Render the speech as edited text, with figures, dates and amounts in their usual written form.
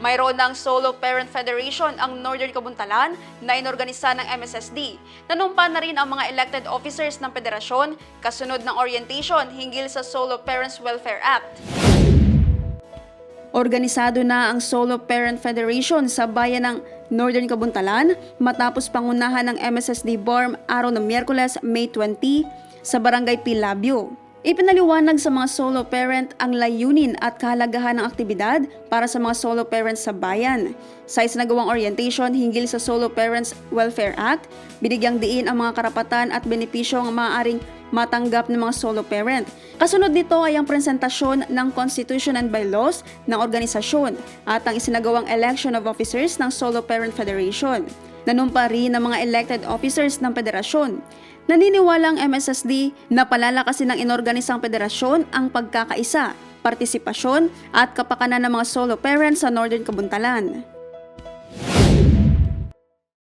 Mayroon ng Solo Parent Federation ang Northern Kabuntalan na inorganisa ng MSSD. Nanumpa na rin ang mga elected officers ng federasyon kasunod ng orientation hinggil sa Solo Parents Welfare Act. Organisado na ang Solo Parent Federation sa bayan ng Northern Kabuntalan matapos pangunahan ng MSSD BORM araw ng Miyerkules, May 20 sa Barangay Pilabio. Ipinaliwanag sa mga solo parent ang layunin at kahalagahan ng aktibidad para sa mga solo parents sa bayan. Sa isinagawang orientation hinggil sa Solo Parents Welfare Act, binigyang diin ang mga karapatan at benepisyong maaaring matanggap ng mga solo parent. Kasunod nito ay ang presentasyon ng Constitution and Bylaws ng organisasyon at ang isinagawang election of officers ng Solo Parent Federation. Nanumpa rin ng mga elected officers ng federasyon. Naniniwala ang MSSD na palalakasin ng inorganisang federasyon ang pagkakaisa, partisipasyon at kapakanan ng mga solo parents sa Northern Kabuntalan.